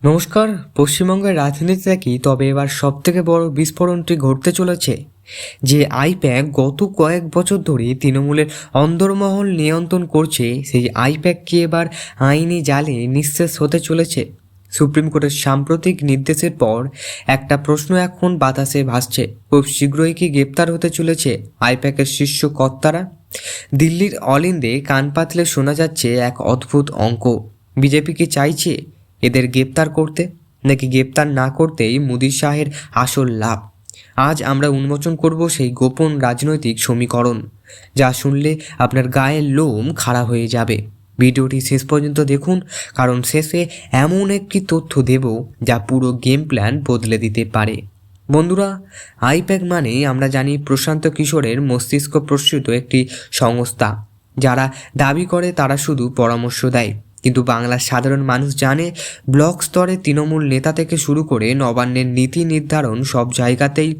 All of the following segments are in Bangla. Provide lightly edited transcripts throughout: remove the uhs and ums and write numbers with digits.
নমস্কার। পশ্চিমবঙ্গের রাজনীতিতে কি তবে এবার সবথেকে বড় বিস্ফোরণটি ঘটতে চলেছে। যে আইপ্যাক গত কয়েক বছর ধরে তৃণমূলের অন্দরমহল নিয়ন্ত্রণ করছে, সেই আইপ্যাক কি এবার আইনি জালে নিঃশেষ হতে চলেছে। সুপ্রিম কোর্টের সাম্প্রতিক নির্দেশের পর একটা প্রশ্ন এখন বাতাসে ভাসছে, খুব শীঘ্রই কি গ্রেপ্তার হতে চলেছে আইপ্যাকের শীর্ষ কর্তারা। দিল্লির অলিন্দে কান পাতলে শোনা যাচ্ছে এক অদ্ভুত অঙ্ক। বিজেপি কি চাইছে এদের গ্রেপ্তার করতে, নাকি গ্রেপ্তার না করতেই মোদি শাহের আসল লাভ? আজ আমরা উন্মোচন করব সেই গোপন রাজনৈতিক সমীকরণ, যা শুনলে আপনার গায়ের লোম খাড়া হয়ে যাবে। ভিডিওটি শেষ পর্যন্ত দেখুন, কারণ শেষে এমন একটি তথ্য দেব যা পুরো গেম প্ল্যান বদলে দিতে পারে। বন্ধুরা, আইপ্যাক মানে আমরা জানি প্রশান্ত কিশোরের মস্তিষ্ক প্রসূত একটি সংস্থা। যারা দাবি করে তারা শুধু পরামর্শ দেয়, কিন্তু বাংলার সাধারণ মানুষ জানে ব্লক স্তরে তৃণমূল নেতা থেকে শুরু করে নবান্নের নীতি নির্ধারণ সব জায়গাতেই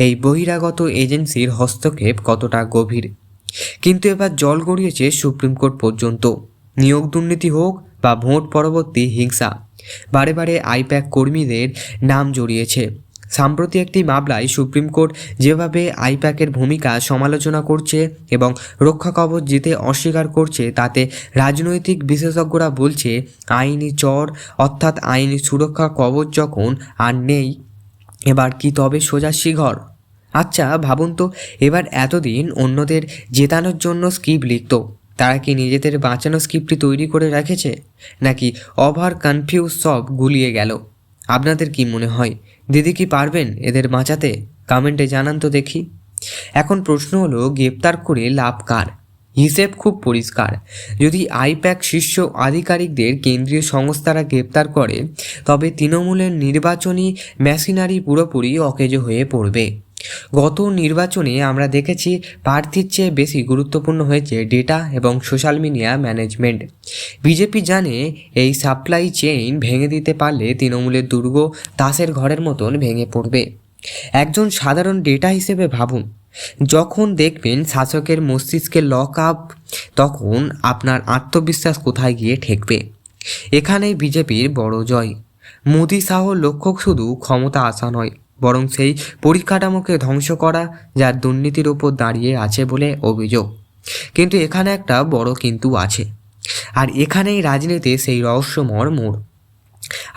এই বহিরাগত এজেন্সির হস্তক্ষেপ কতটা গভীর। কিন্তু এবার জল গড়িয়েছে সুপ্রিম কোর্ট পর্যন্ত। নিয়োগ দুর্নীতি হোক বা ভোট পরবর্তী হিংসা, বারে বারে আইপ্যাক কর্মীদের নাম জড়িয়েছে। সাম্প্রতি একটি মামলায় সুপ্রিম কোর্ট যেভাবে আইপ্যাকের ভূমিকা সমালোচনা করছে এবং রক্ষা কবচ দিতে অস্বীকার করছে, তাতে রাজনৈতিক বিশেষজ্ঞরা বলছে আইনি চর, অর্থাৎ আইনি সুরক্ষা কবচ যখন আর নেই, এবার কি তবে সোজা শিঘর? আচ্ছা ভাবুন তো, এবার এতদিন অন্যদের জেতানোর জন্য স্ক্রিপ্ট লিখত, তারা কি নিজেদের বাঁচানো স্ক্রিপ্টটি তৈরি করে রেখেছে, নাকি ওভার কনফিউজ সব গুলিয়ে গেল? আপনাদের কি মনে হয়, দিদি কি পারবেন এদের বাঁচাতে? কমেন্টে জানান তো দেখি। এখন প্রশ্ন হলো, গ্রেপ্তার করে লাভ কার? হিসেব খুব পরিষ্কার। যদি আইপ্যাক শীর্ষ আধিকারিকদের কেন্দ্রীয় সংস্থারা গ্রেপ্তার করে, তবে তৃণমূলের নির্বাচনী মেশিনারি পুরোপুরি অকেজো হয়ে পড়বে। গত নির্বাচনে আমরা দেখেছি প্রার্থীর চেয়ে বেশি গুরুত্বপূর্ণ হয়েছে ডেটা এবং সোশ্যাল মিডিয়া ম্যানেজমেন্ট। বিজেপি জানে এই সাপ্লাই চেইন ভেঙে দিতে পারলে তৃণমূলের দুর্গ তাসের ঘরের মতন ভেঙে পড়বে। একজন সাধারণ ডেটা হিসেবে ভাবুন, যখন দেখবেন শাসকের মস্তিষ্কে লক আপ, তখন আপনার আত্মবিশ্বাস কোথায় গিয়ে ঠেকবে? এখানেই বিজেপির বড় জয়। মোদি শাহ লক্ষ্য শুধু ক্ষমতা আসা নয়, বরং সেই পরিকাঠামোকে ধ্বংস করা, যার দুর্নীতির ওপর দাঁড়িয়ে আছে বলে অভিযোগ। কিন্তু এখানে একটা বড় কিন্তু আছে, আর এখানেই রাজনীতির সেই রহস্যময় মোড়।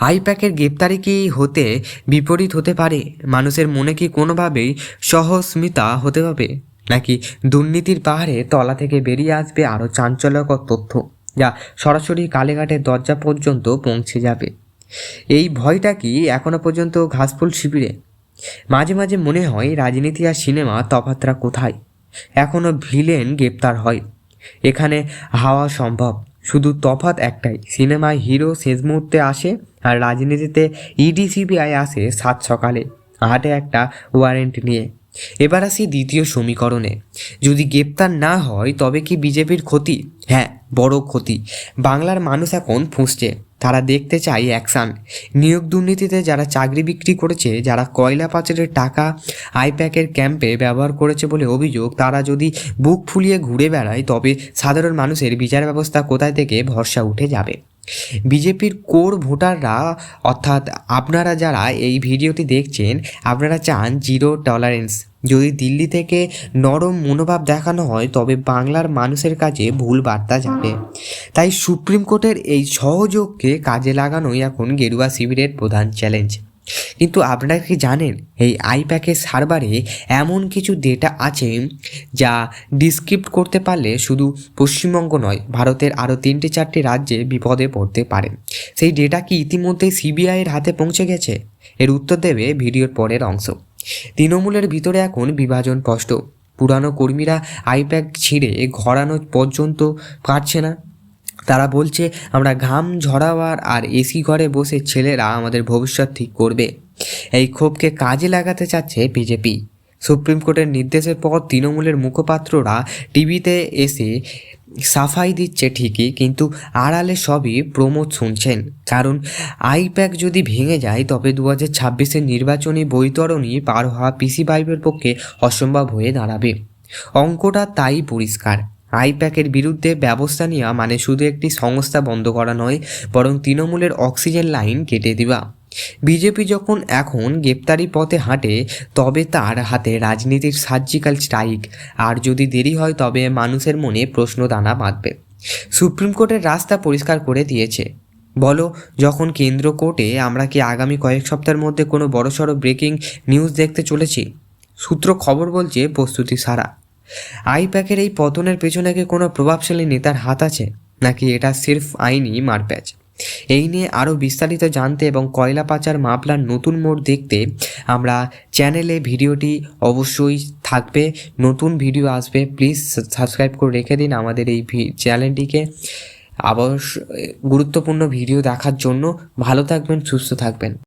আইপ্যাকের গ্রেপ্তারি কি হতে বিপরীত হতে পারে? মানুষের মনে কি কোনোভাবেই সহস্মিতা হতে হবে, নাকি দুর্নীতির পাহাড়ে তলা থেকে বেরিয়ে আসবে আরও চাঞ্চল্যকর তথ্য, যা সরাসরি কালেঘাটের দরজা পর্যন্ত পৌঁছে যাবে? এই ভয়টা কি এখনো পর্যন্ত ঘাসফুল শিবিরে? মাঝে মাঝে মনে হয় রাজনীতি আর সিনেমা তফাৎটা কোথায়? এখনও ভিলেন গ্রেপ্তার হয়, এখানে হাওয়া সম্ভব। শুধু তফাৎ একটাই, সিনেমায় হিরো শেষ মুহূর্তে আসে, আর রাজনীতিতে ইডি সিবিআই আসে সাত সকালে, হাটে একটা ওয়ারেন্ট নিয়ে। এবার আসি দ্বিতীয় সমীকরণে। যদি গ্রেপ্তার না হয় তবে কি বিজেপির ক্ষতি? হ্যাঁ, বড় ক্ষতি। বাংলার মানুষ এখন ফুঁসছে, তারা দেখতে চায় অ্যাকশান। নিয়োগ দুর্নীতিতে যারা চাকরি বিক্রি করেছে, যারা কয়লা পাচারের টাকা আইপ্যাকের ক্যাম্পে ব্যবহার করেছে বলে অভিযোগ, তারা যদি বুক ফুলিয়ে ঘুরে বেড়ায়, তবে সাধারণ মানুষের বিচার ব্যবস্থা কোথায় থেকে ভরসা উঠে যাবে? বিজেপির কোর ভোটাররা, অর্থাৎ আপনারা যারা এই ভিডিওটি দেখছেন, আপনারা চান জিরো টলারেন্স। যদি দিল্লি থেকে নরম মনোভাব দেখানো হয়, তবে বাংলার মানুষের কাছে ভুল বার্তা যাবে। তাই সুপ্রিম কোর্টের এই সহযোগকে কাজে লাগানোই এখন গেরুয়া শিবিরের প্রধান চ্যালেঞ্জ। কিন্তু আপনারা কি জানেন, এই আইপ্যাকের সার্ভারে এমন কিছু ডেটা আছে যা ডিসক্রিপ্ট করতে পারলে শুধু পশ্চিমবঙ্গ নয়, ভারতের আরও 3-4টি রাজ্যে বিপদে পড়তে পারে। সেই ডেটা কি ইতিমধ্যেই সিবিআইয়ের হাতে পৌঁছে গেছে? এর উত্তর দেবে ভিডিওর পরের অংশ। তৃণমূলের ভিতরে এখন বিভাজন স্পষ্ট। পুরানো কর্মীরা আইপ্যাক ছিঁড়ে ঘোরানো পর্যন্ত পারছে না। তারা বলছে আমরা ঘাম ঝরাবার আর এসি ঘরে বসে ছেলেরা আমাদের ভবিষ্যৎ ঠিক করবে। এই ক্ষোভকে কাজে লাগাতে চাচ্ছে বিজেপি। সুপ্রিম কোর্টের নির্দেশের পর তৃণমূলের মুখপাত্ররা টিভিতে এসে সাফাই দিচ্ছে ঠিকই, কিন্তু আড়ালে সবই প্রমোদ শুনছেন। কারণ আইপ্যাক যদি ভেঙে যায়, তবে 2026-এর নির্বাচনী বৈতরণী পার হওয়া পিসি5-এর পক্ষে অসম্ভব হয়ে দাঁড়াবে। অঙ্কটা তাই পরিষ্কার। আইপ্যাকের বিরুদ্ধে ব্যবস্থা নেওয়া মানে শুধু একটি সংস্থা বন্ধ করা নয়, বরং তৃণমূলের অক্সিজেন লাইন কেটে দেওয়া। বিজেপি যখন এখন গ্রেপ্তারি পথে হাঁটে, তবে তার হাতে রাজনীতির সার্জিক্যাল স্ট্রাইক। আর যদি দেরি হয় তবে মানুষের মনে প্রশ্ন দানা বাঁধবে। সুপ্রিম কোর্টের রাস্তা পরিষ্কার করে দিয়েছে। বলো, যখন কেন্দ্র কোর্টে আমরা কি আগামী কয়েক সপ্তাহের মধ্যে কোনো বড়সড় ব্রেকিং নিউজ দেখতে চলেছি? সূত্র খবর বলছে প্রস্তুতি সারা। আইপ্যাকের এই পতনের পেছনে কি কোনো প্রভাবশালী নেতার হাত আছে, নাকি এটা সির্ফ আইনি মারপ্যাচ? এই নিয়ে আরও বিস্তারিত জানতে এবং কয়লা পাচার মামলার নতুন মোড় দেখতে আমরা চ্যানেলে ভিডিওটি অবশ্যই থাকবে, নতুন ভিডিও আসবে। প্লিজ সাবস্ক্রাইব করে রেখে দিন আমাদের এই চ্যানেলটিকে আবার গুরুত্বপূর্ণ ভিডিও দেখার জন্য। ভালো থাকবেন, সুস্থ থাকবেন।